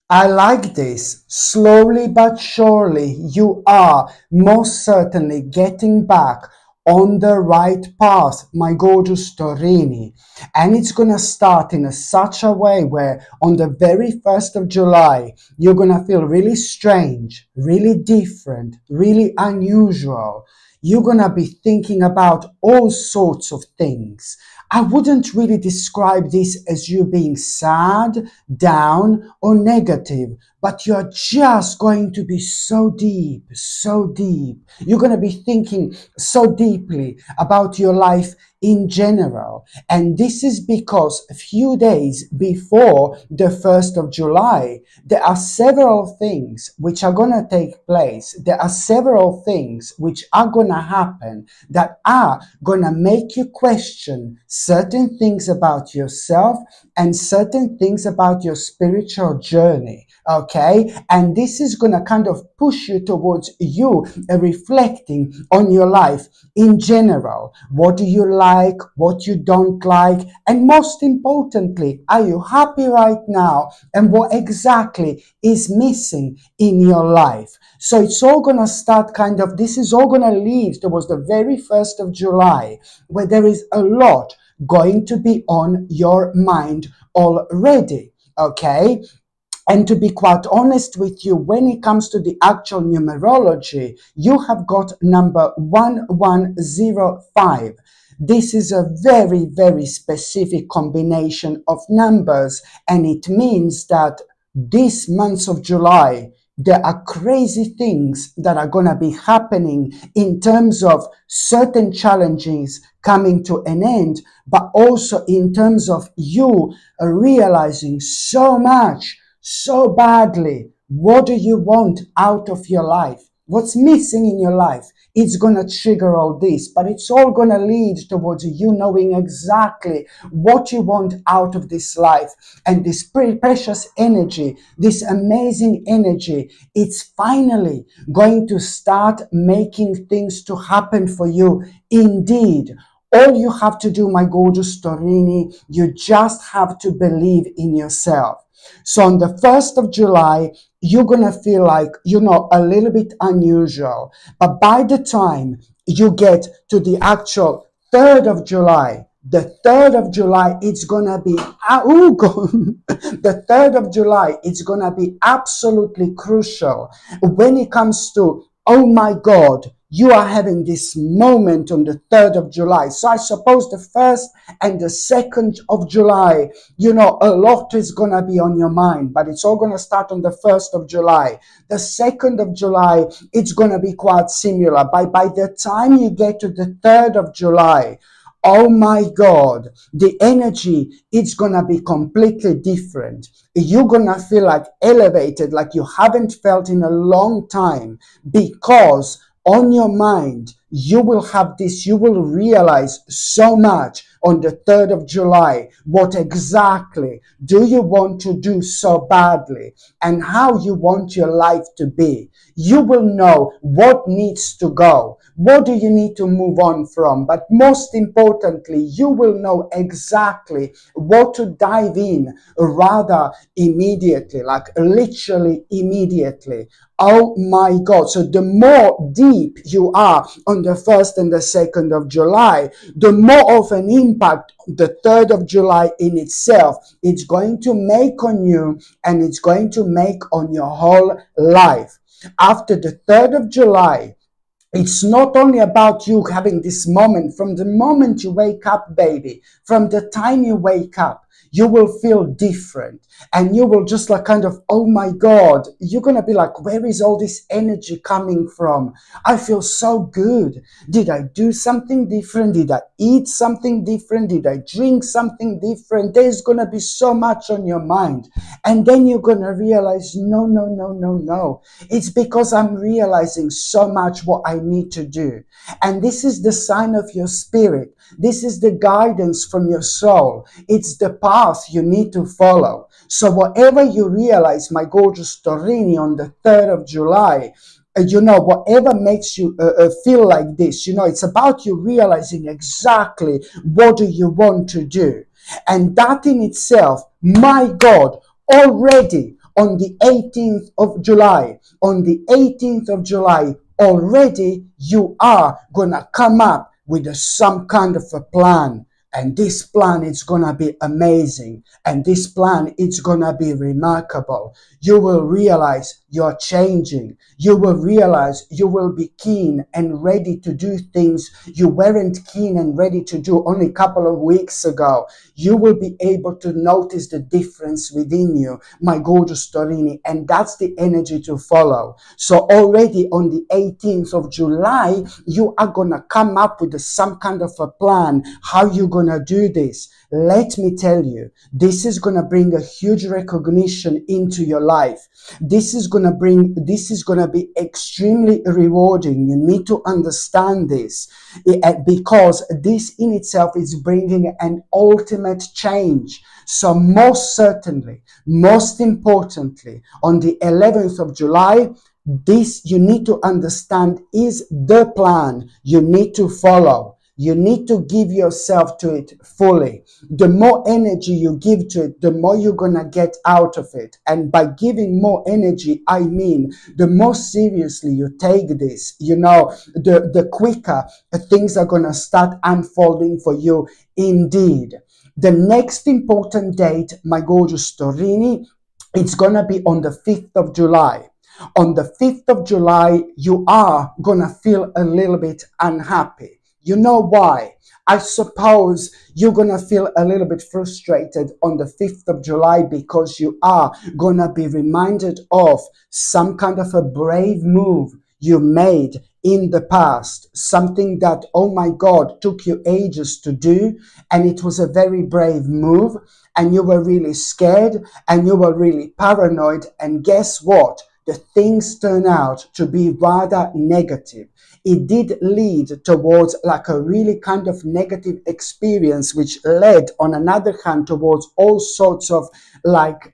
I like this. Slowly but surely, you are most certainly getting back on the right path, my gorgeous Torini. And it's going to start in such a way where on the very 1st of July, you're going to feel really strange, really different, really unusual. You're going to be thinking about all sorts of things. I wouldn't really describe this as you being sad, down, or negative, but you're just going to be so deep, so deep. You're going to be thinking so deeply about your life in general. And this is because a few days before the 1st of July, there are several things which are going to take place. There are several things which are going to happen that are going to make you question certain things about yourself and certain things about your spiritual journey. Okay, and this is going to kind of push you towards you reflecting on your life in general. What do you like? What you don't like? And most importantly, are you happy right now? And what exactly is missing in your life? So it's all going to start kind of, this is all going to lead towards the very 1st of July, where there is a lot going to be on your mind already. Okay. And to be quite honest with you, when it comes to the actual numerology, you have got number 1105. This is a very, very specific combination of numbers, and it means that this month of July, there are crazy things that are going to be happening in terms of certain challenges coming to an end, but also in terms of you realizing so much, so badly. What do you want out of your life? What's missing in your life? It's going to trigger all this, but it's all going to lead towards you knowing exactly what you want out of this life. And this precious energy, this amazing energy, it's finally going to start making things to happen for you indeed. All you have to do, my gorgeous Torini, you just have to believe in yourself. So on the 1st of July, you're going to feel like, a little bit unusual. But by the time you get to the actual 3rd of July, the 3rd of July, it's going to be, the 3rd of July, it's going to be absolutely crucial when it comes to, oh my God, you are having this moment on the 3rd of July. So I suppose the 1st and the 2nd of July, a lot is going to be on your mind, but it's all going to start on the 1st of July. The 2nd of July, it's going to be quite similar. By the time you get to the 3rd of July, oh my God, the energy, it's going to be completely different. You're going to feel like elevated, like you haven't felt in a long time, because on your mind, you will have this, you will realize so much on the 3rd of July. What exactly do you want to do so badly, and how you want your life to be? You will know what needs to go. What do you need to move on from? But most importantly, you will know exactly what to dive in rather immediately, like literally immediately. Oh my God. So the more deep you are on the 1st and the 2nd of July, the more of an impact the 3rd of July in itself, it's going to make on you, and it's going to make on your whole life. After the 3rd of July, it's not only about you having this moment. From the moment you wake up, baby, from the time you wake up, you will feel different, and you will just like kind of, oh my God, you're going to be like, where is all this energy coming from? I feel so good. Did I do something different? Did I eat something different? Did I drink something different? There's going to be so much on your mind. And then you're going to realize, no. It's because I'm realizing so much what I need to do. And this is the sign of your spirit. This is the guidance from your soul. It's the path you need to follow. So whatever you realize, my gorgeous Torini, on the 3rd of July, whatever makes you feel like this, it's about you realizing exactly what do you want to do. And that in itself, my God, already on the 18th of July. On the 18th of July, already you are gonna come up with some kind of a plan. And this plan is gonna be amazing. And this plan is gonna be remarkable. You will realize you're changing. You will realize you will be keen and ready to do things you weren't keen and ready to do only a couple of weeks ago. You will be able to notice the difference within you, my gorgeous Torini, and that's the energy to follow. So already on the 18th of July, you are gonna come up with some kind of a plan, how you're gonna do this. Let me tell you, this is gonna bring a huge recognition into your life. This is gonna be extremely rewarding. You need to understand this, because this in itself is bringing an ultimate change. So most certainly, most importantly, on the 11th of July, this you need to understand is the plan you need to follow. You need to give yourself to it fully. The more energy you give to it, the more you're going to get out of it. And by giving more energy, I mean, the more seriously you take this, the quicker things are going to start unfolding for you indeed. The next important date, my gorgeous Torini, it's going to be on the 5th of July. On the 5th of July, you are going to feel a little bit unhappy. You know why? I suppose you're going to feel a little bit frustrated on the 5th of July because you are going to be reminded of some kind of a brave move you made in the past. Something that, oh my God, took you ages to do. And it was a very brave move. And you were really scared and you were really paranoid. And guess what? The things turn out to be rather negative. It did lead towards like a really kind of negative experience, which led on another hand towards all sorts of like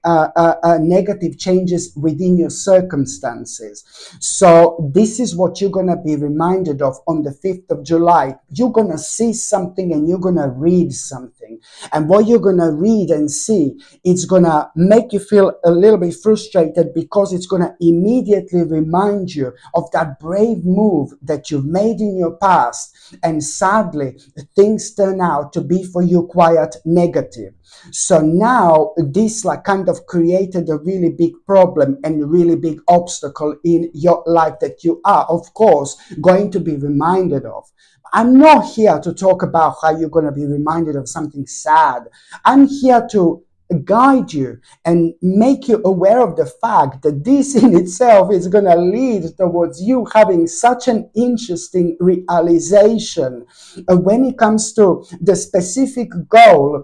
negative changes within your circumstances. So this is what you're going to be reminded of on the 5th of July. You're going to see something and you're going to read something. And what you're going to read and see, it's going to make you feel a little bit frustrated because it's going to immediately remind you of that brave move that you've made in your past. And sadly, things turn out to be for you quite negative. So now this like kind of created a really big problem and a really big obstacle in your life that you are, of course, going to be reminded of. I'm not here to talk about how you're going to be reminded of something sad. I'm here to guide you and make you aware of the fact that this in itself is going to lead towards you having such an interesting realization when it comes to the specific goal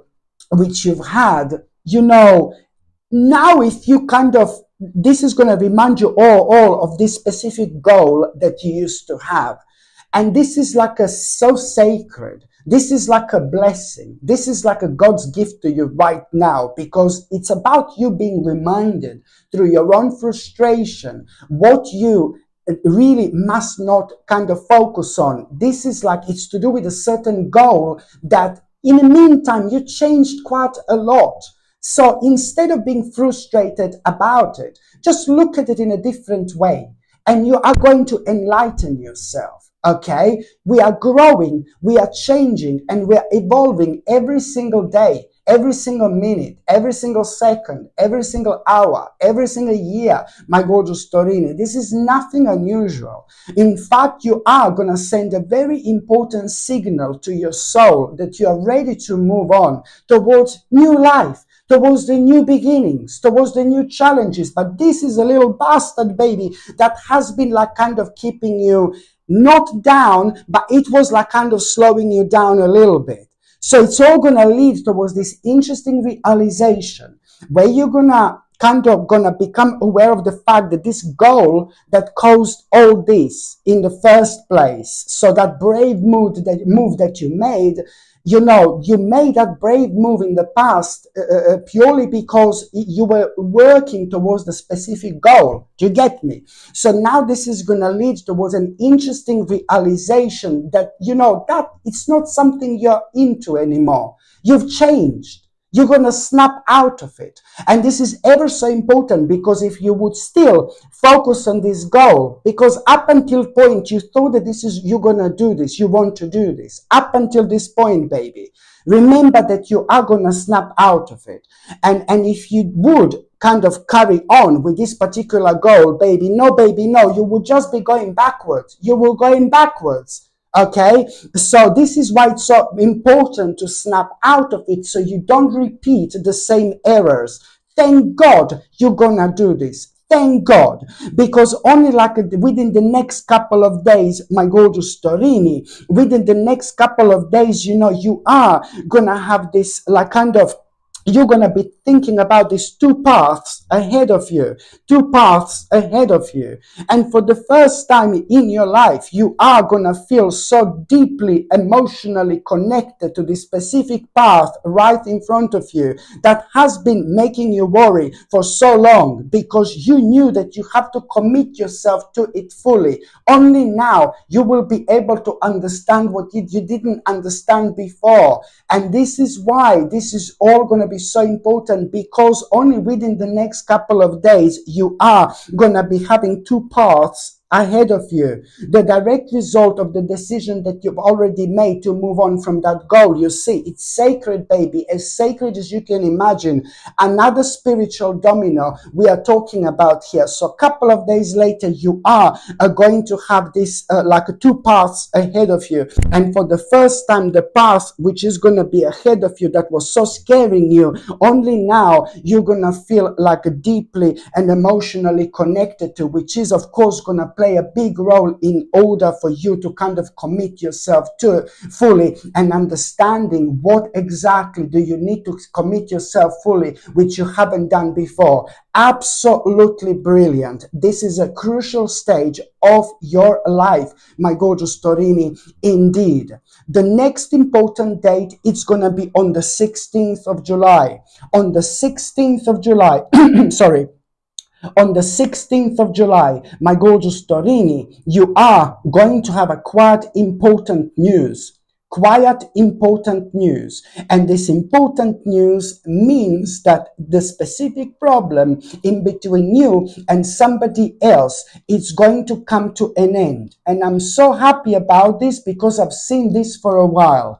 which you've had. Now if you this is going to remind you all of this specific goal that you used to have. And this is like so sacred. This is like a blessing. This is like a God's gift to you right now, because it's about you being reminded through your own frustration what you really must not kind of focus on. This is like, it's to do with a certain goal that in the meantime, you changed quite a lot. So instead of being frustrated about it, just look at it in a different way and you are going to enlighten yourself. Okay, we are growing, we are changing, and we are evolving every single day, every single minute, every single second, every single hour, every single year, my gorgeous Torini. This is nothing unusual. In fact, you are going to send a very important signal to your soul that you are ready to move on towards new life, towards the new beginnings, towards the new challenges. But this is a little bastard baby that has been like kind of keeping you not down, but it was like kind of slowing you down a little bit. So it's all going to lead towards this interesting realization where you're gonna become aware of the fact that this goal that caused all this in the first place, so that brave move that you made, you made that brave move in the past purely because you were working towards the specific goal. Do you get me? So now this is going to lead towards an interesting realization that, that it's not something you're into anymore. You've changed. You're going to snap out of it. And this is ever so important, because if you would still focus on this goal, because up until point you thought that this is, you're going to do this, you want to do this. Up until this point, baby, remember that you are going to snap out of it. And if you would kind of carry on with this particular goal, baby, no, you will just be going backwards. You will going backwards. Okay, so this is why it's so important to snap out of it, so you don't repeat the same errors. Thank God you're gonna do this. Thank God, because only like within the next couple of days, my gorgeous Torini, within the next couple of days, you know, you are gonna have this like kind of, you're going to be thinking about these two paths ahead of you, And for the first time in your life, you are going to feel so deeply emotionally connected to this specific path right in front of you that has been making you worry for so long, because you knew that you have to commit yourself to it fully. Only now you will be able to understand what you didn't understand before. And this is why this is all going to be so important, because only within the next couple of days you are going to be having two paths ahead of you, the direct result of the decision that you've already made to move on from that goal. You see, it's sacred, baby, as sacred as you can imagine. Another spiritual domino we are talking about here. So a couple of days later, you are going to have this like two paths ahead of you. And for the first time, the path which is going to be ahead of you that was so scaring you, only now you're going to feel like deeply and emotionally connected to, which is of course going to play a big role in order for you to kind of commit yourself to fully, and understanding what exactly do you need to commit yourself fully, which you haven't done before. Absolutely brilliant. This is a crucial stage of your life, my gorgeous Torini, indeed. The next important date, it's going to be on the 16th of July. On the 16th of July, sorry. On the 16th of July, my gorgeous Torini, you are going to have a quite important news. And this important news means that the specific problem in between you and somebody else is going to come to an end. And I'm so happy about this, because I've seen this for a while.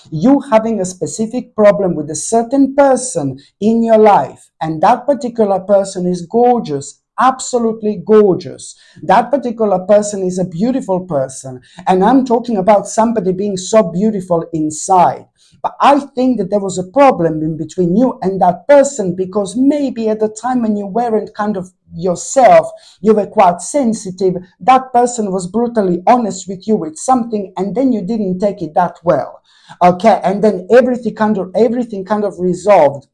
You having a specific problem with a certain person in your life, and that particular person is gorgeous, absolutely gorgeous. That particular person is a beautiful person, and I'm talking about somebody being so beautiful inside. But I think that there was a problem in between you and that person, because maybe at the time when you weren't kind of yourself, you were quite sensitive, that person was brutally honest with you with something, and then you didn't take it that well. Okay, and then everything kind of resolved.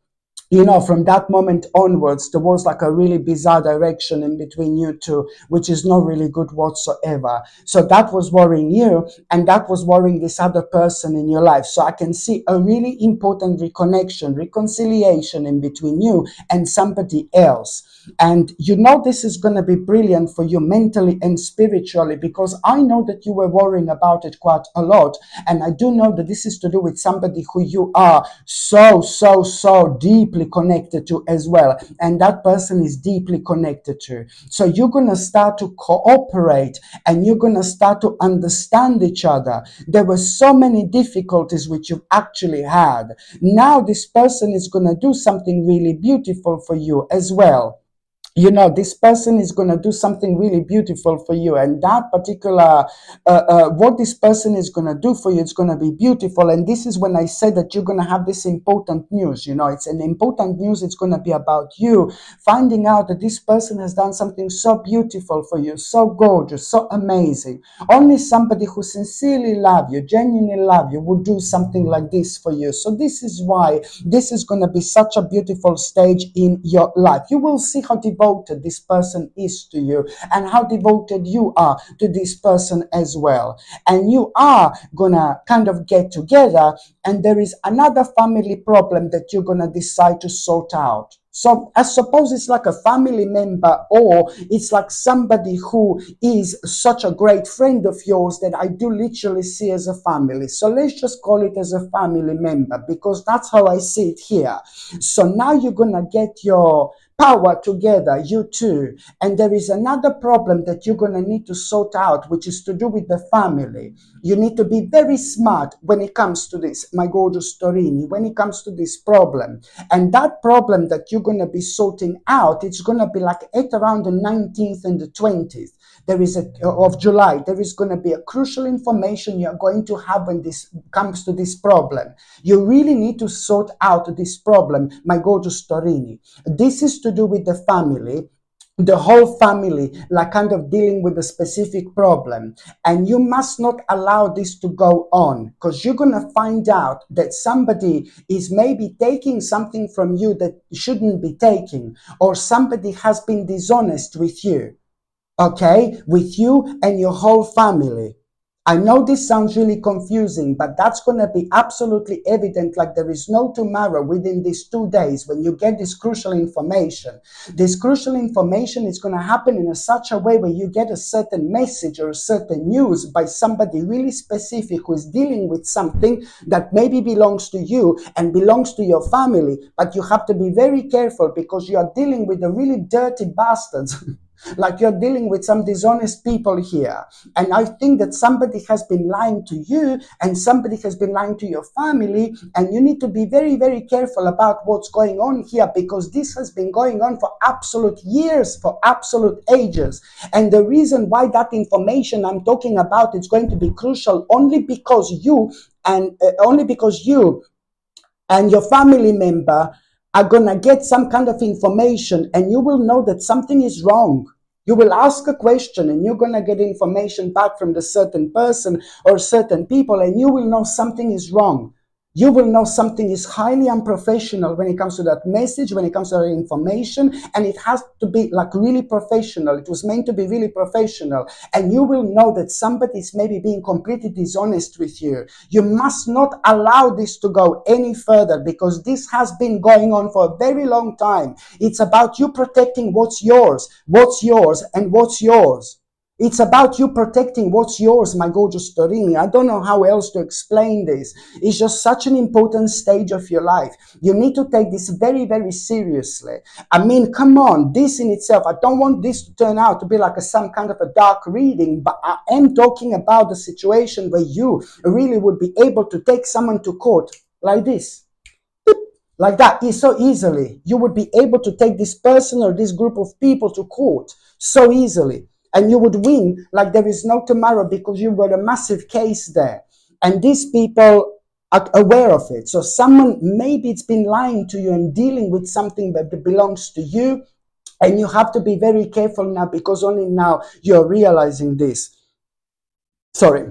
You know, from that moment onwards, there was like a really bizarre direction in between you two, which is not really good whatsoever. So that was worrying you, and that was worrying this other person in your life. So I can see a really important reconciliation in between you and somebody else. And you know, this is going to be brilliant for you mentally and spiritually, because I know that you were worrying about it quite a lot. And I do know that this is to do with somebody who you are so deeply connected to as well. And that person is deeply connected to. So you're going to start to cooperate, and you're going to start to understand each other. There were so many difficulties which you've actually had. Now this person is going to do something really beautiful for you as well. You know, this person is going to do something really beautiful for you, and that particular, what this person is going to do for you, it's going to be beautiful. And this is when I said that you're going to have this important news. You know, it's an important news. It's going to be about you finding out that this person has done something so beautiful for you, so gorgeous, so amazing. Only somebody who sincerely love you, genuinely love you, would do something like this for you. So this is why this is going to be such a beautiful stage in your life. You will see how devoted this person is to you, and how devoted you are to this person as well. And you are gonna kind of get together, and there is another family problem that you're gonna decide to sort out. So I suppose it's like a family member, or it's like somebody who is such a great friend of yours that I do literally see as a family. So let's just call it as a family member, because that's how I see it here. So now you're gonna get your power together, you two. And there is another problem that you're going to need to sort out, which is to do with the family. You need to be very smart when it comes to this, my gorgeous Torini, when it comes to this problem. And that problem that you're going to be sorting out, it's going to be like at around the 19th and the 20th. There is of July, there is going to be a crucial information you're going to have when this comes to this problem. You really need to sort out this problem, my gorgeous Torini. This is to do with the family, the whole family, like kind of dealing with a specific problem. And you must not allow this to go on, because you're going to find out that somebody is maybe taking something from you that shouldn't be taking, or somebody has been dishonest with you. Okay, with you and your whole family. I know this sounds really confusing, but that's going to be absolutely evident, like there is no tomorrow, within these 2 days when you get this crucial information. This crucial information is going to happen in such a way where you get a certain message or a certain news by somebody really specific who is dealing with something that maybe belongs to you and belongs to your family, but you have to be very careful because you are dealing with the really dirty bastards. Like you're dealing with some dishonest people here. And I think that somebody has been lying to you and somebody has been lying to your family. And you need to be very, very careful about what's going on here, because this has been going on for absolute years, for absolute ages. And the reason why that information I'm talking about is going to be crucial only because you and your family member are going to get some kind of information, and you will know that something is wrong. You will ask a question and you're going to get information back from the certain person or certain people, and you will know something is wrong. You will know something is highly unprofessional when it comes to that message, when it comes to that information, and it has to be like really professional. It was meant to be really professional. And you will know that somebody is maybe being completely dishonest with you. You must not allow this to go any further, because this has been going on for a very long time. It's about you protecting what's yours, and what's yours. It's about you protecting what's yours, my gorgeous Torini. I don't know how else to explain this. It's just such an important stage of your life. You need to take this very, very seriously. I mean, come on, this in itself, I don't want this to turn out to be like some kind of a dark reading, but I am talking about the situation where you really would be able to take someone to court like this. Like that, so easily. You would be able to take this person or this group of people to court so easily. And you would win like there is no tomorrow, because you've got a massive case there. And these people are aware of it. So someone, maybe it's been lying to you and dealing with something that belongs to you. And you have to be very careful now, because only now you're realizing this. Sorry.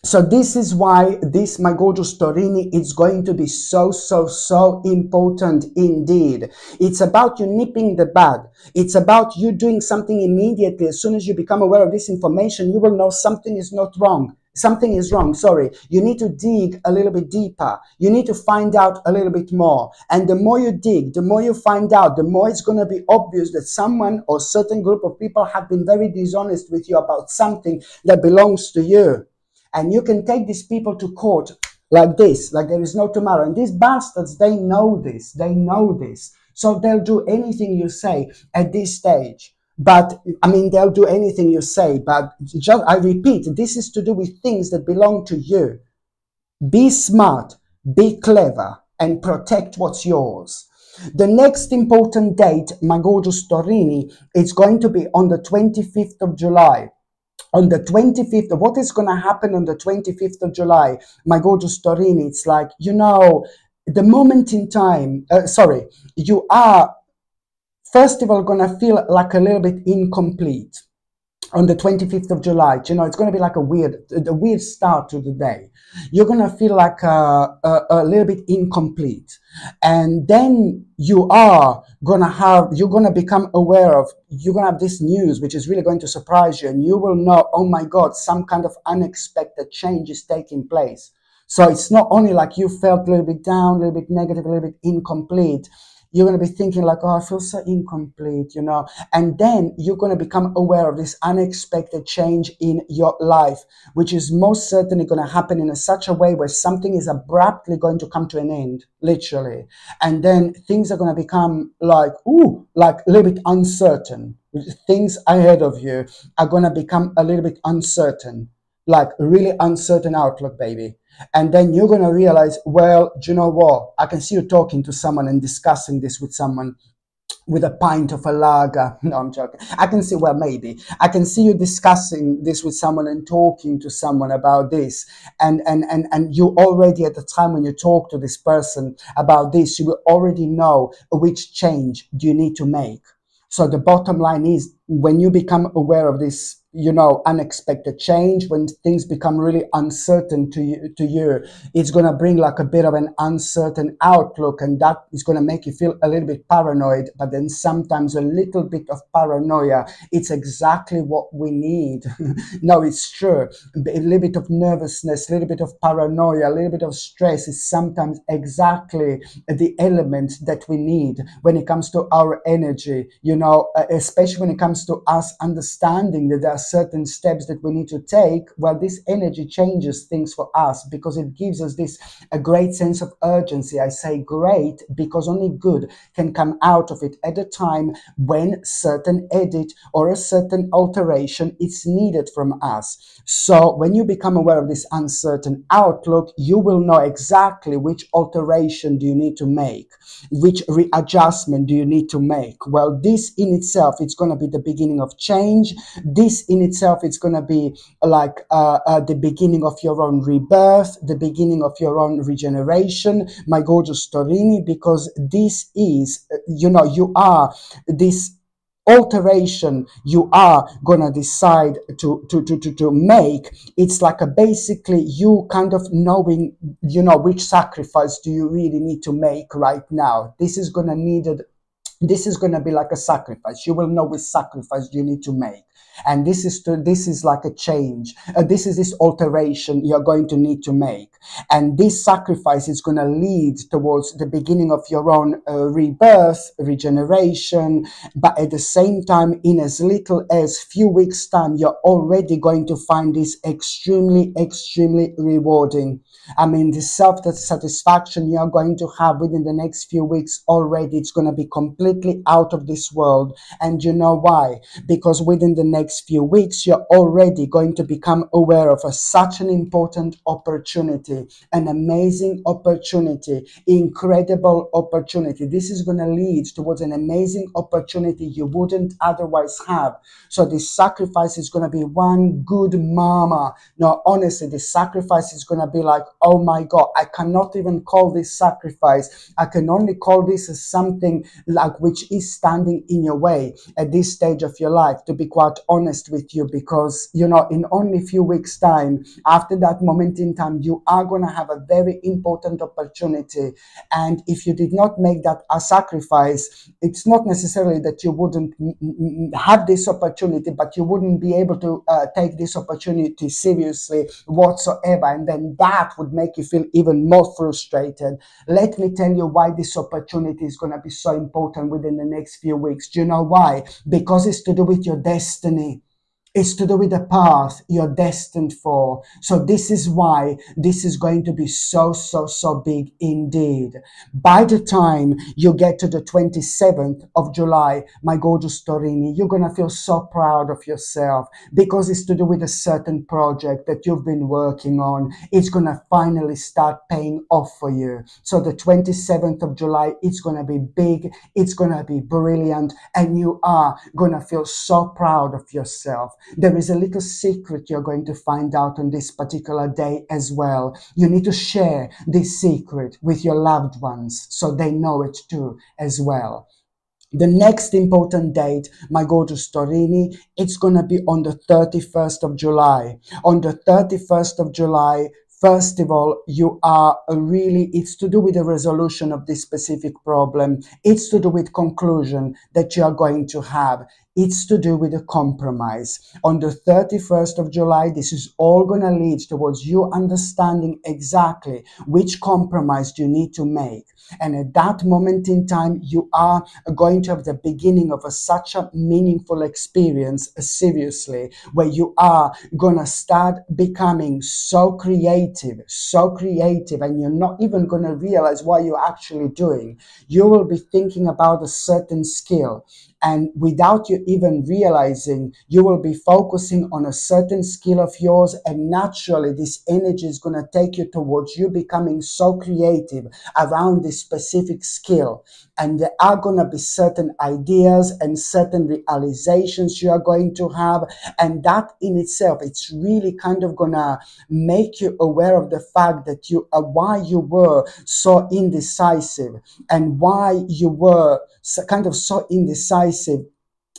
So this is why this, my gorgeous Torini, is going to be so important indeed. It's about you nipping the bud. It's about you doing something immediately. As soon as you become aware of this information, you will know something is not wrong. Something is wrong, sorry. You need to dig a little bit deeper. You need to find out a little bit more. And the more you dig, the more you find out, the more it's going to be obvious that someone or certain group of people have been very dishonest with you about something that belongs to you. And you can take these people to court like this, like there is no tomorrow. And these bastards, they know this. They know this. So they'll do anything you say at this stage. But, I mean, they'll do anything you say. But, just, I repeat, this is to do with things that belong to you. Be smart, be clever, and protect what's yours. The next important date, my gorgeous Torini, is going to be on the 25th of July. On the 25th, what is going to happen on the 25th of July, my gorgeous Torini? It's like, you know, the moment in time, you are, first of all, going to feel like a little bit incomplete on the 25th of July. You know, it's going to be like a weird start to the day. You're going to feel like a little bit incomplete. And then you're going to become aware of, you're going to have this news, which is really going to surprise you. And you will know, oh my God, some kind of unexpected change is taking place. So it's not only like you felt a little bit down, a little bit negative, a little bit incomplete. You're going to be thinking like, oh, I feel so incomplete, you know. And then you're going to become aware of this unexpected change in your life, which is most certainly going to happen in such a way where something is abruptly going to come to an end, literally. And then things are going to become like, ooh, like a little bit uncertain. Things ahead of you are going to become a little bit uncertain, like really uncertain outlook, baby. And then you're going to realize, well, do you know what? I can see you talking to someone and discussing this with someone with a pint of a lager. No, I'm joking. I can see, well, maybe. I can see you discussing this with someone and talking to someone about this. And you already, at the time when you talk to this person about this, you will already know which change do you need to make. So the bottom line is, when you become aware of this, you know, unexpected change, when things become really uncertain to you, it's going to bring like a bit of an uncertain outlook, and that is going to make you feel a little bit paranoid. But then sometimes a little bit of paranoia, it's exactly what we need. No, it's true. A little bit of nervousness, a little bit of paranoia, a little bit of stress is sometimes exactly the element that we need when it comes to our energy, you know, especially when it comes to us understanding that there are certain steps that we need to take. Well, this energy changes things for us because it gives us this a great sense of urgency. I say great because only good can come out of it at a time when certain edit or a certain alteration is needed from us. So when you become aware of this uncertain outlook, you will know exactly which alteration do you need to make, which readjustment do you need to make. Well, this in itself, it's going to be the beginning of change. This in itself, it's going to be like the beginning of your own rebirth, the beginning of your own regeneration, my gorgeous Torini, because this is, you know, you are this alteration you are gonna decide to make. It's like a basically you kind of knowing, you know, which sacrifice do you really need to make right now. This is gonna be like a sacrifice. You will know which sacrifice you need to make. And this is like a change. This is this alteration you're going to need to make. And this sacrifice is going to lead towards the beginning of your own rebirth, regeneration. But at the same time, in as little as few weeks' time, you're already going to find this extremely, extremely rewarding. I mean, the self-satisfaction you're going to have within the next few weeks already, it's going to be completely out of this world. And you know why? Because within the next few weeks, you're already going to become aware of such an important opportunity, an amazing opportunity, incredible opportunity. This is going to lead towards an amazing opportunity you wouldn't otherwise have. So this sacrifice is going to be one good mama. No, honestly, this sacrifice is going to be like, oh my God, I cannot even call this sacrifice. I can only call this as something like which is standing in your way at this stage of your life, to be quite honest with you, because, you know, in only a few weeks' time, after that moment in time, you are going to have a very important opportunity. And if you did not make that a sacrifice, it's not necessarily that you wouldn't have this opportunity, but you wouldn't be able to take this opportunity seriously whatsoever. And then that would make you feel even more frustrated. Let me tell you why this opportunity is going to be so important within the next few weeks. Do you know why? Because it's to do with your destiny. It's to do with the path you're destined for. So this is why this is going to be so, so, so big indeed. By the time you get to the 27th of July, my gorgeous Torini, you're going to feel so proud of yourself, because it's to do with a certain project that you've been working on. It's going to finally start paying off for you. So the 27th of July, it's going to be big. It's going to be brilliant. And you are going to feel so proud of yourself. There is a little secret you're going to find out on this particular day as well. You need to share this secret with your loved ones so they know it too as well. The next important date, my gorgeous Torini, it's going to be on the 31st of July. On the 31st of July, first of all, you are really, it's to do with the resolution of this specific problem. It's to do with conclusion that you are going to have. It's to do with a compromise. On the 31st of July, this is all going to lead towards you understanding exactly which compromise you need to make. And at that moment in time, you are going to have the beginning of such a meaningful experience, seriously, where you are going to start becoming so creative, and you're not even going to realize what you're actually doing. You will be thinking about a certain skill, and without you even realizing, you will be focusing on a certain skill of yours, and naturally this energy is going to take you towards you becoming so creative around this specific skill. And there are going to be certain ideas and certain realizations you are going to have, and that in itself, it's really kind of going to make you aware of the fact that you are, why you were so indecisive, and why you were kind of so indecisive.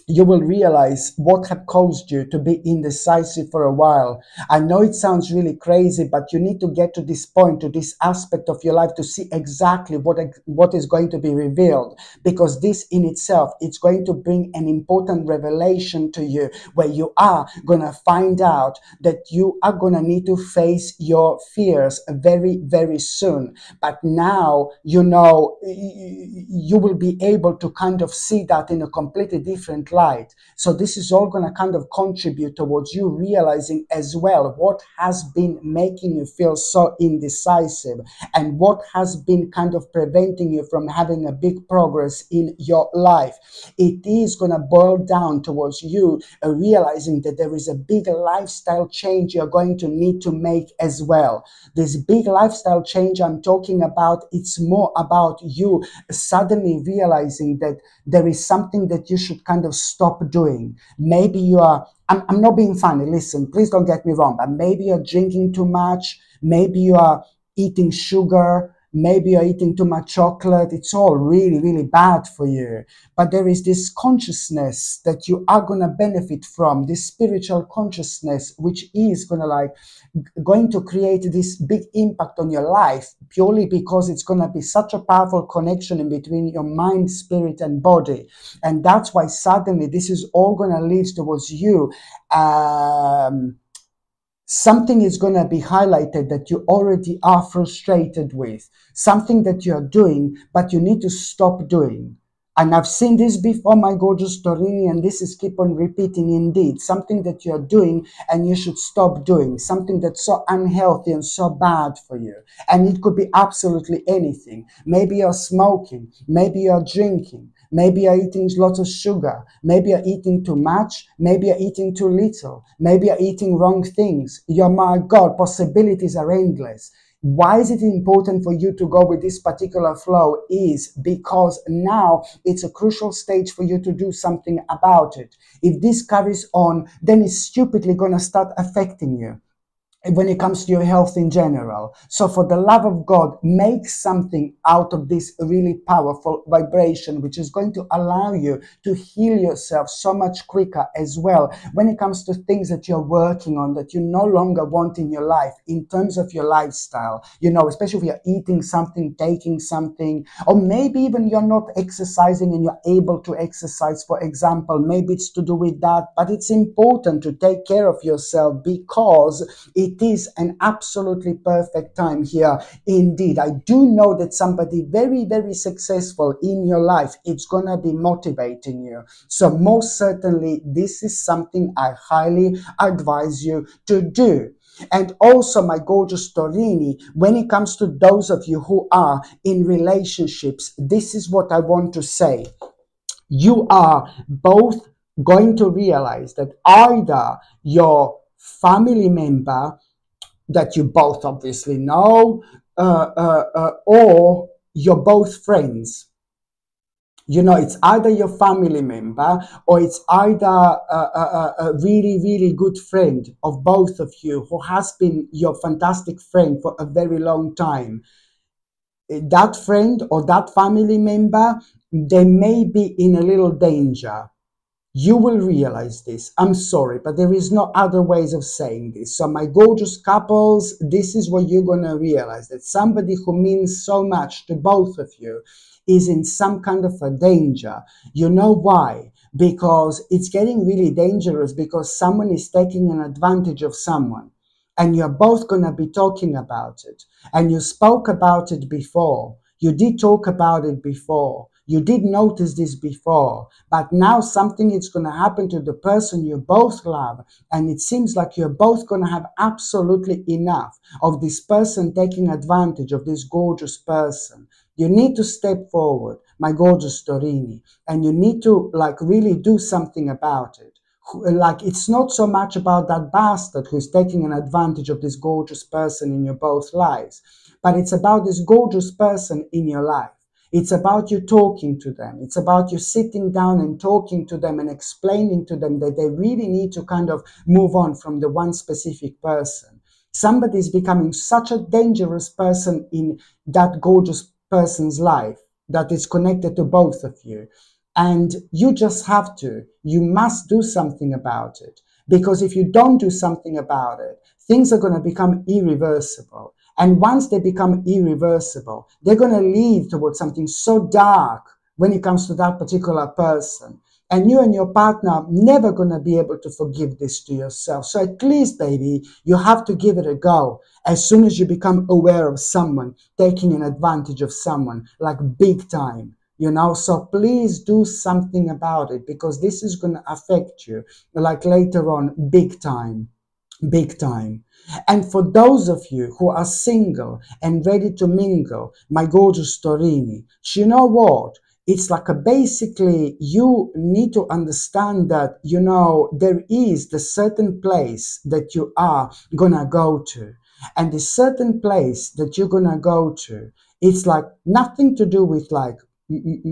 You will realize what had caused you to be indecisive for a while. I know it sounds really crazy, but you need to get to this point, to this aspect of your life, to see exactly what is going to be revealed, because this in itself, it's going to bring an important revelation to you, where you are going to find out that you are going to need to face your fears very, very soon. But now, you know, you will be able to kind of see that in a completely different light. So this is all going to kind of contribute towards you realizing as well what has been making you feel so indecisive, and what has been kind of preventing you from having a big progress in your life. It is going to boil down towards you realizing that there is a big lifestyle change you're going to need to make as well. This big lifestyle change I'm talking about, it's more about you suddenly realizing that there is something that you should kind of stop doing. Maybe you are, I'm not being funny, listen, please don't get me wrong, but maybe you're drinking too much, maybe you are eating sugar, maybe you're eating too much chocolate. It's all really, really bad for you. But there is this consciousness that you are going to benefit from, this spiritual consciousness, which is going to create this big impact on your life, purely because it's going to be such a powerful connection in between your mind, spirit, and body. And that's why suddenly this is all going to lead towards you. Something is going to be highlighted that you already are frustrated with, something that you are doing, but you need to stop doing. And I've seen this before, my gorgeous Torini, and this is keep on repeating indeed. Something that you're doing and you should stop doing. Something that's so unhealthy and so bad for you. And it could be absolutely anything. Maybe you're smoking. Maybe you're drinking. Maybe you're eating lots of sugar. Maybe you're eating too much. Maybe you're eating too little. Maybe you're eating wrong things. My God, possibilities are endless. Why is it important for you to go with this particular flow? Is because now it's a crucial stage for you to do something about it. If this carries on, then it's stupidly going to start affecting you when it comes to your health in general. So for the love of God, make something out of this really powerful vibration, which is going to allow you to heal yourself so much quicker as well when it comes to things that you're working on that you no longer want in your life, in terms of your lifestyle, especially if you're eating something, taking something, or maybe even you're not exercising and you're able to exercise, for example. Maybe it's to do with that, but it's important to take care of yourself, because it is an absolutely perfect time here indeed. I do know that somebody very, very successful in your life, it's going to be motivating you. So most certainly, this is something I highly advise you to do. And also, my gorgeous Torini, when it comes to those of you who are in relationships, this is what I want to say. You are both going to realize that either your family member that you both obviously know, or you're both friends. It's either your family member or it's either a really, really good friend of both of you who has been your fantastic friend for a very long time. That friend or that family member, they may be in a little danger. You will realize this. I'm sorry, but there is no other ways of saying this. So my gorgeous couples, this is what you're going to realize, that somebody who means so much to both of you is in some kind of a danger. You know why? because it's getting really dangerous, because someone is taking an advantage of someone, and you're both going to be talking about it. And you spoke about it before. You did talk about it before. You did notice this before. But now something is going to happen to the person you both love. And it seems like you're both going to have absolutely enough of this person taking advantage of this gorgeous person. You need to step forward, my gorgeous Torini, and you need to like really do something about it. Like, it's not so much about that bastard who's taking an advantage of this gorgeous person in your both lives, but it's about this gorgeous person in your life. It's about you talking to them. It's about you sitting down and talking to them and explaining to them that they really need to kind of move on from the one specific person. Somebody is becoming such a dangerous person in that gorgeous person's life that is connected to both of you. And you just have to, you must do something about it. Because if you don't do something about it, things are going to become irreversible. And once they become irreversible, they're going to lead towards something so dark when it comes to that particular person. And you and your partner are never going to be able to forgive this to yourself. So at least, baby, you have to give it a go as soon as you become aware of someone taking an advantage of someone, like big time. You know, so please do something about it, because this is going to affect you like later on, big time, big time. And for those of you who are single and ready to mingle, my gorgeous Torini, you know what? It's like basically you need to understand that, you know, there is the certain place that you are gonna go to. And the certain place that you're gonna go to, it's like nothing to do with like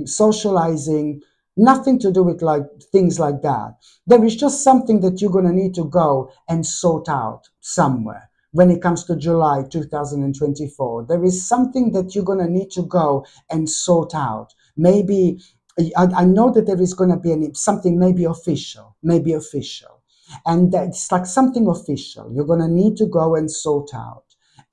socializing, nothing to do with like things like that. There is just something that you're going to need to go and sort out somewhere when it comes to July 2024. There is something that you're going to need to go and sort out. Maybe I know that there is going to be something maybe official, and it's like something official you're going to need to go and sort out.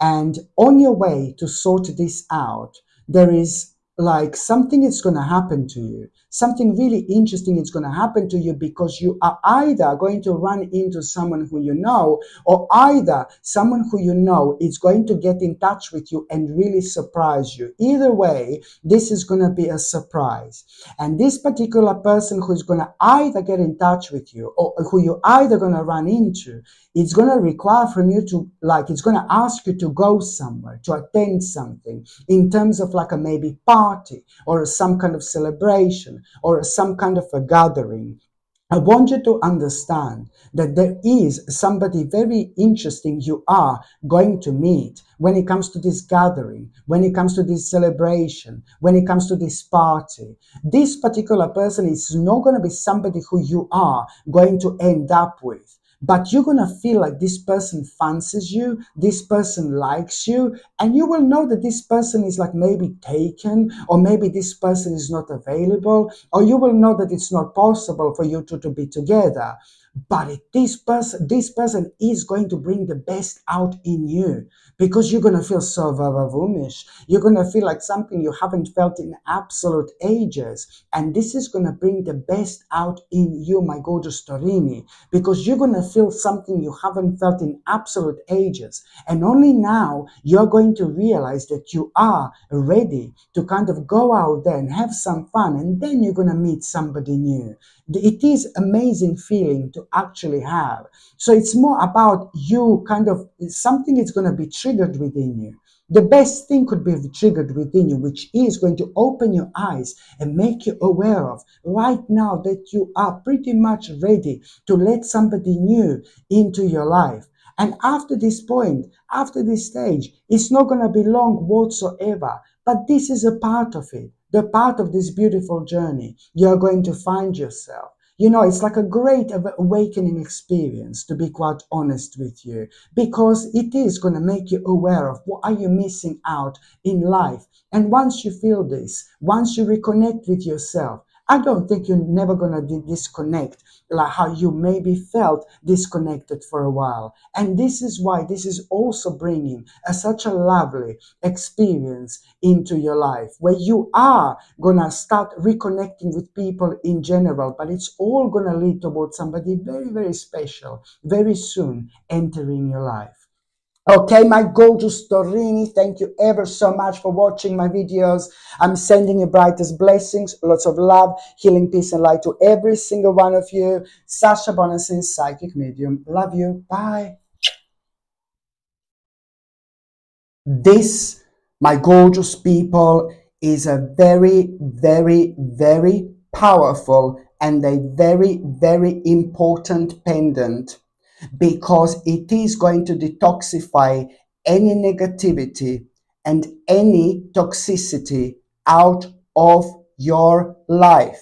And on your way to sort this out, there is like something is going to happen to you. Something really interesting is going to happen to you, because you are either going to run into someone who you know, or either someone who you know is going to get in touch with you and really surprise you. Either way, this is going to be a surprise. And this particular person who's going to either get in touch with you, or who you're either going to run into, it's going to require from you to, like, it's going to ask you to go somewhere, to attend something in terms of like a maybe party or some kind of celebration or some kind of a gathering. I want you to understand that there is somebody very interesting you are going to meet when it comes to this gathering, when it comes to this celebration, when it comes to this party. This particular person is not going to be somebody who you are going to end up with. But you're going to feel like this person fancies you, this person likes you, and you will know that this person is like maybe taken, or maybe this person is not available, or you will know that it's not possible for you to be together. But this person is going to bring the best out in you, because you're going to feel so vavavumish. You're going to feel like something you haven't felt in absolute ages. And this is going to bring the best out in you, my gorgeous Torini, because you're going to feel something you haven't felt in absolute ages. And only now you're going to realize that you are ready to kind of go out there and have some fun. And then you're going to meet somebody new. It is amazing feeling to actually have. So it's more about you kind of, something is going to be triggered within you. The best thing could be triggered within you, which is going to open your eyes and make you aware of right now that you are pretty much ready to let somebody new into your life. And after this point, after this stage, it's not going to be long whatsoever, but this is a part of it. The part of this beautiful journey you're going to find yourself. You know, it's like a great awakening experience, to be quite honest with you, because it is going to make you aware of what are you missing out in life. And once you feel this, once you reconnect with yourself, I don't think you're never gonna disconnect, like how you maybe felt disconnected for a while. And this is why this is also bringing such a lovely experience into your life, where you are gonna start reconnecting with people in general, but it's all gonna lead towards somebody very, very special very soon entering your life. Okay, my gorgeous Torini, thank you ever so much for watching my videos. I'm sending you brightest blessings, lots of love, healing, peace, and light to every single one of you. Sasha Bonasin, Psychic Medium. Love you. Bye. This, my gorgeous people, is a very, very, very powerful and a very, very important pendant, because it is going to detoxify any negativity and any toxicity out of your life.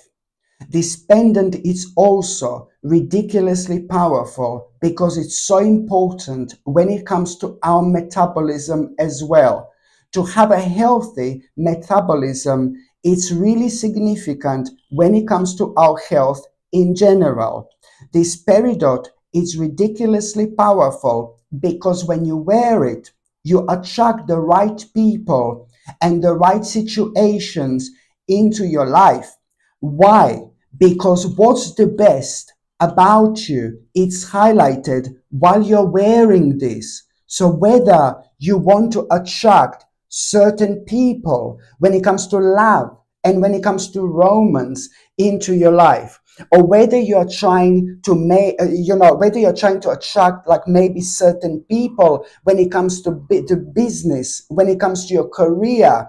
This pendant is also ridiculously powerful because it's so important when it comes to our metabolism as well. To have a healthy metabolism, it's really significant when it comes to our health in general. This peridot is ridiculously powerful because when you wear it, you attract the right people and the right situations into your life. Why? Because what's the best about you, it's highlighted while you're wearing this. So whether you want to attract certain people when it comes to love and when it comes to romance into your life, or whether you're trying to make, whether you're trying to attract like maybe certain people when it comes to business, when it comes to your career,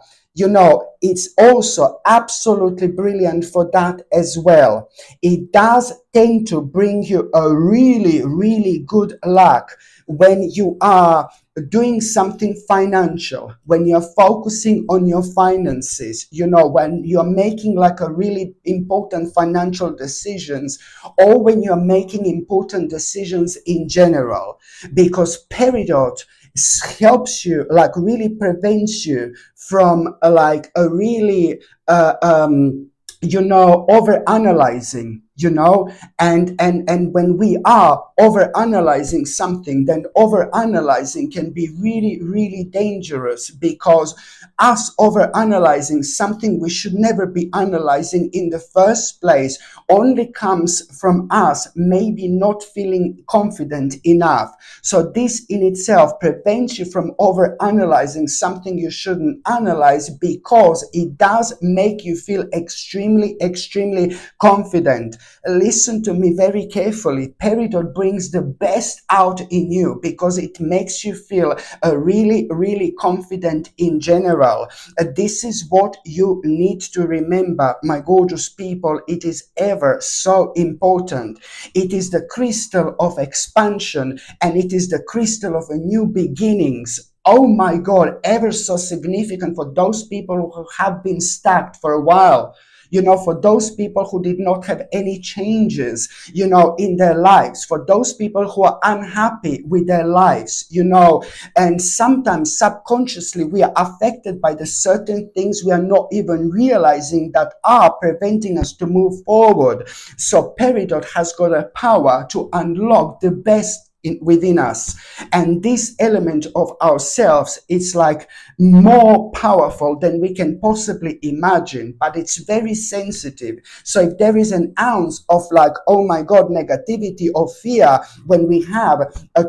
it's also absolutely brilliant for that as well. It does tend to bring you a really, really good luck when you are doing something financial, when you're focusing on your finances, when you're making like a really important financial decisions, or when you're making important decisions in general, because peridot helps you, like really prevents you from like a really over analyzing, and when we are over analyzing something, then over analyzing can be really, really dangerous, because us over analyzing something we should never be analyzing in the first place only comes from us maybe not feeling confident enough. So this in itself prevents you from over analyzing something you shouldn't analyze, because it does make you feel extremely, extremely confident. Listen to me very carefully. Peridot brings the best out in you because it makes you feel really, really confident in general. This is what you need to remember, my gorgeous people. It is ever so important. It is the crystal of expansion, and it is the crystal of a new beginnings. Oh my God, ever so significant for those people who have been stuck for a while. For those people who did not have any changes, in their lives, for those people who are unhappy with their lives, and sometimes subconsciously we are affected by the certain things we are not even realizing that are preventing us to move forward. So peridot has got a power to unlock the best within us, and this element of ourselves is like more powerful than we can possibly imagine, but it's very sensitive. So if there is an ounce of like, oh my God, negativity or fear when we have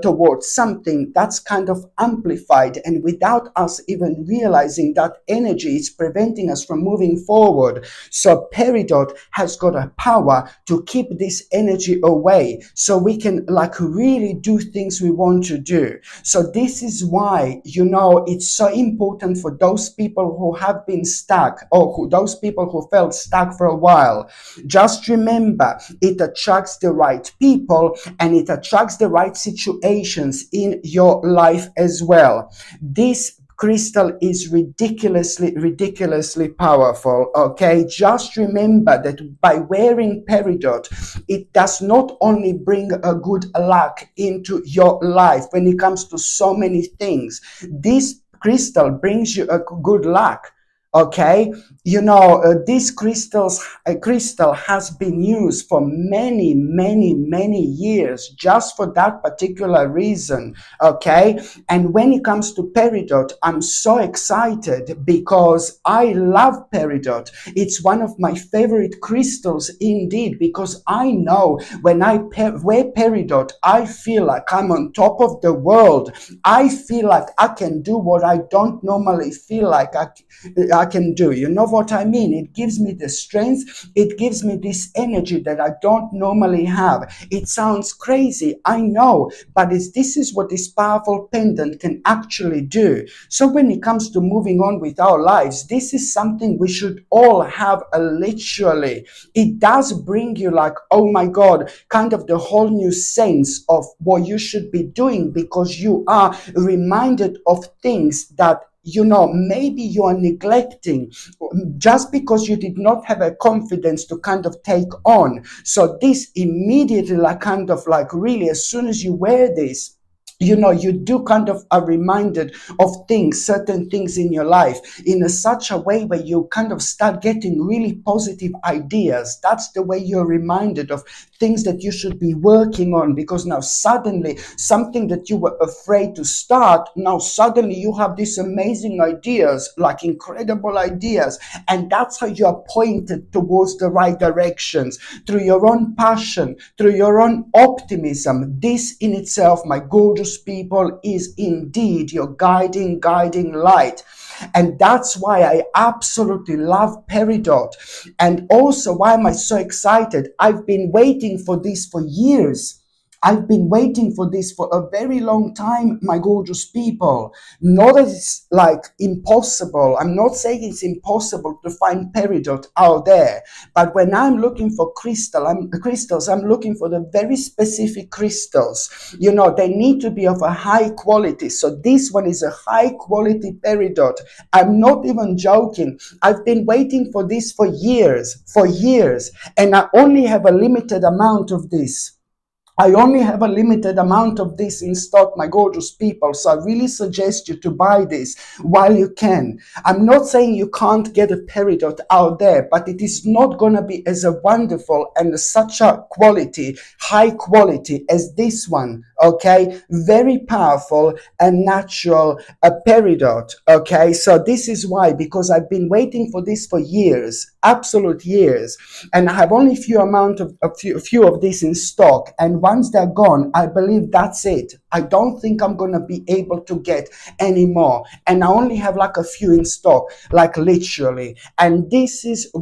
towards something, that's kind of amplified, and without us even realizing, that energy is preventing us from moving forward. So peridot has got a power to keep this energy away, so we can like really do things we want to do. So this is why, it's so important for those people who have been stuck, or those people who felt stuck for a while. Just remember, it attracts the right people and it attracts the right situations in your life as well. This crystal is ridiculously, ridiculously powerful. Okay, just remember that by wearing peridot, it does not only bring a good luck into your life when it comes to so many things. This crystal brings you a good luck Okay, this crystal has been used for many, many, many years just for that particular reason. Okay, and when it comes to peridot, I'm so excited because I love peridot. It's one of my favorite crystals indeed, because I know when I wear peridot, I feel like I'm on top of the world. I feel like I can do what I don't normally feel like I can do. You know what I mean? It gives me the strength. It gives me this energy that I don't normally have. It sounds crazy, I know, but this is what this powerful pendant can actually do. So when it comes to moving on with our lives, this is something we should all have literally. It does bring you like, oh my God, kind of the whole new sense of what you should be doing, because you are reminded of things that maybe you are neglecting just because you did not have a confidence to kind of take on. So this immediately, like kind of like really, as soon as you wear this, you do kind of are reminded of things, certain things in your life in such a way where you kind of start getting really positive ideas. That's the way you're reminded of things that you should be working on, because now suddenly something that you were afraid to start, now suddenly you have these amazing ideas, like incredible ideas, and that's how you are pointed towards the right directions through your own passion, through your own optimism. This in itself, my gorgeous people, is indeed your guiding light. And that's why I absolutely love peridot. And also, why am I so excited? I've been waiting for this for years. I've been waiting for this for a very long time, my gorgeous people. Not that it's like impossible. I'm not saying it's impossible to find peridot out there. But when I'm looking for crystals, I'm looking for the very specific crystals. They need to be of a high quality. So this one is a high quality peridot. I'm not even joking. I've been waiting for this for years, and I only have a limited amount of this. I only have a limited amount of this in stock, my gorgeous people. So I really suggest you to buy this while you can. I'm not saying you can't get a peridot out there, but it is not going to be as a wonderful and such a quality, high quality as this one. Okay, very powerful and natural peridot. Okay, so this is why, because I've been waiting for this for years, absolute years, and I have only a few of this in stock. And once they're gone, I believe that's it. I don't think I'm gonna be able to get any more. And I only have like a few in stock, like literally. And this is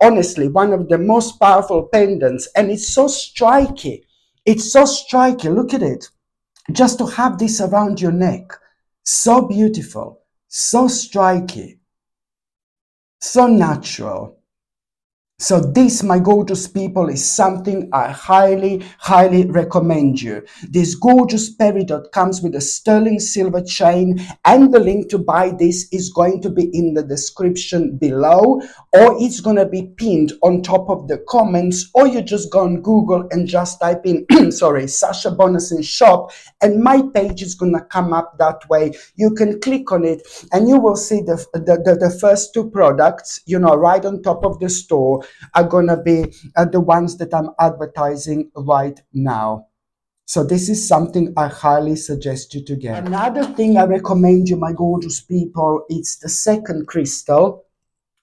honestly, one of the most powerful pendants, and it's so striking. It's so striking. Look at it. Just to have this around your neck. So beautiful. So striking. So natural. So this, my gorgeous people, is something I highly, highly recommend you. This gorgeous peridot comes with a sterling silver chain, and the link to buy this is going to be in the description below, or it's going to be pinned on top of the comments, or you just go on Google and just type in, sorry, Sasha Bonasin shop, and my page is going to come up that way. You can click on it and you will see the first two products, right on top of the store, are gonna be the ones that I'm advertising right now. So this is something I highly suggest you to get. Another thing I recommend you, my gorgeous people, it's the second crystal.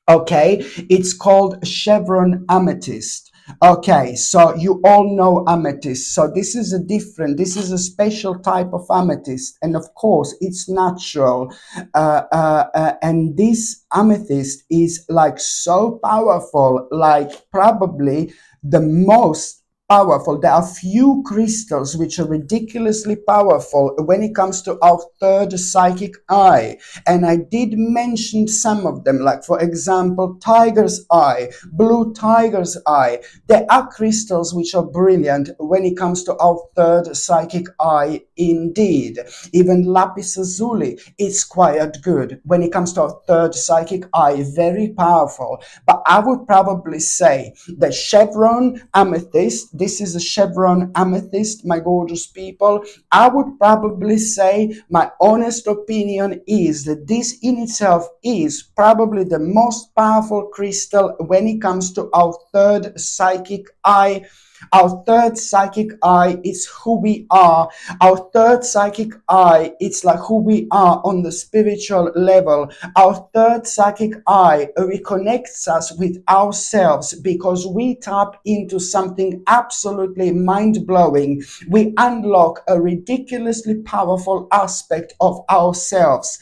Okay, it's called Chevron Amethyst. Okay, so you all know amethyst. So this is a special type of amethyst, and of course it's natural. And this amethyst is like so powerful, like probably the most powerful. There are few crystals which are ridiculously powerful when it comes to our third psychic eye. And I did mention some of them, like for example, tiger's eye, blue tiger's eye. There are crystals which are brilliant when it comes to our third psychic eye indeed. Even lapis lazuli is quite good when it comes to our third psychic eye, very powerful. But I would probably say the chevron amethyst, This is a chevron amethyst, my gorgeous people. I would probably say, my honest opinion is that this in itself is probably the most powerful crystal when it comes to our third psychic eye. Our third psychic eye is who we are. Our third psychic eye, it's like who we are on the spiritual level. Our third psychic eye reconnects us with ourselves because we tap into something absolutely mind-blowing. We unlock a ridiculously powerful aspect of ourselves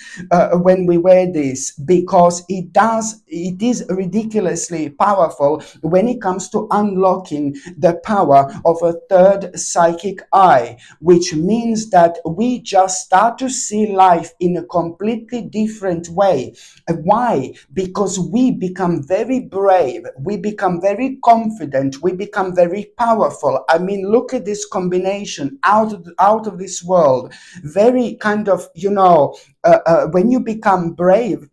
when we wear this, because it is ridiculously powerful when it comes to unlocking the power of a third psychic eye, which means that we just start to see life in a completely different way. Why? Because we become very brave, we become very confident, we become very powerful. I mean, look at this combination, out of this world. Very kind of, when you become brave,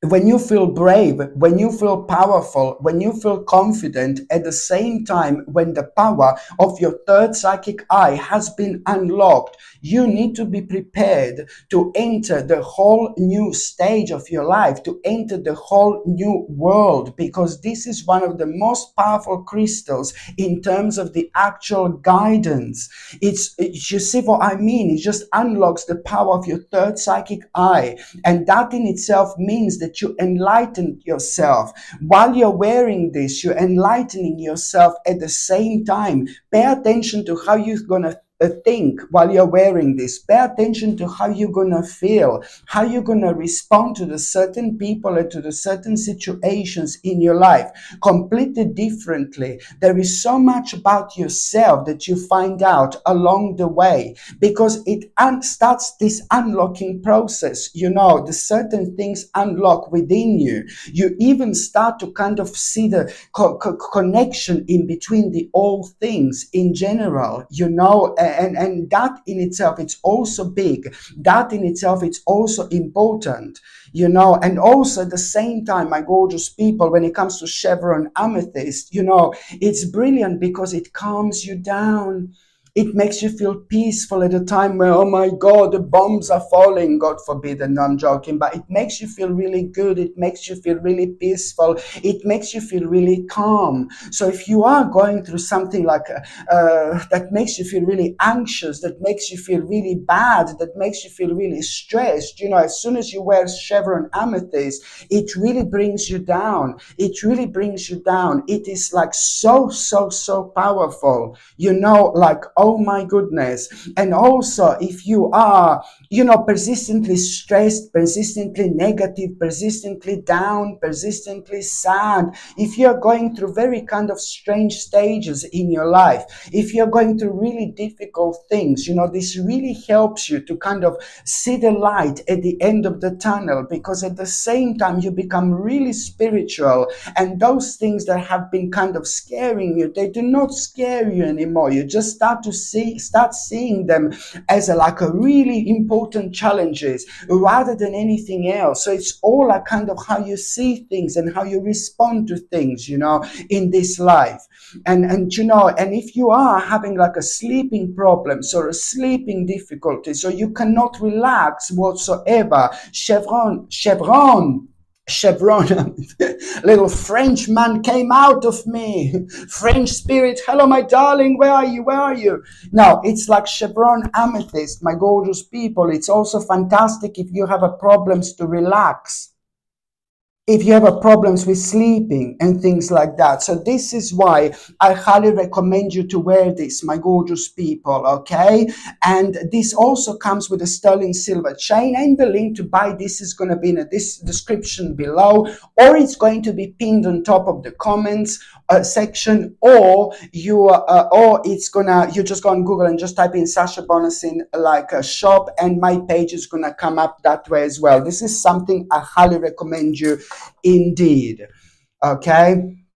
when you feel brave, when you feel powerful, when you feel confident, at the same time, when the power of your third psychic eye has been unlocked, you need to be prepared to enter the whole new stage of your life, to enter the whole new world, because this is one of the most powerful crystals in terms of the actual guidance. You see what I mean? It just unlocks the power of your third psychic eye, and that in itself means that you enlighten yourself. While you're wearing this, you're enlightening yourself at the same time. Pay attention to how you're gonna think while you're wearing this. Pay attention to how you're gonna feel, how you're gonna respond to the certain people and to the certain situations in your life completely differently. There is so much about yourself that you find out along the way, because it starts this unlocking process. The certain things unlock within you. You even start to kind of see the connection in between the all things in general, and that in itself, it's also big. That in itself, it's also important, and also at the same time, my gorgeous people, when it comes to chevron amethyst, it's brilliant because it calms you down. It makes you feel peaceful at a time where, oh my God, the bombs are falling, God forbid, and no, I'm joking, but it makes you feel really good. It makes you feel really peaceful. It makes you feel really calm. So if you are going through something like that makes you feel really anxious, that makes you feel really bad, that makes you feel really stressed, as soon as you wear chevron amethyst, it really brings you down. It really brings you down. It is like so powerful, like, oh my goodness. And also, if you are, persistently stressed, persistently negative, persistently down, persistently sad, if you're going through very kind of strange stages in your life, if you're going through really difficult things, this really helps you to kind of see the light at the end of the tunnel, because at the same time you become really spiritual, and those things that have been kind of scaring you, they do not scare you anymore. You just start seeing them as like a really important challenges rather than anything else. So it's all a kind of how you see things and how you respond to things, in this life. And if you are having like a sleeping problems or a sleeping difficulty, so you cannot relax whatsoever, chevron, little French man came out of me. French spirit, hello my darling, where are you? Now, it's like chevron amethyst, my gorgeous people. It's also fantastic if you have a problems to relax, if you have a problems with sleeping and things like that. So this is why I highly recommend you to wear this, my gorgeous people, okay? And this also comes with a sterling silver chain, and the link to buy this is going to be in this description below, or it's going to be pinned on top of the comments section, or you just go on Google and just type in Sasha Bonasin like a shop, and my page is gonna come up that way as well. This is something I highly recommend you indeed. Okay.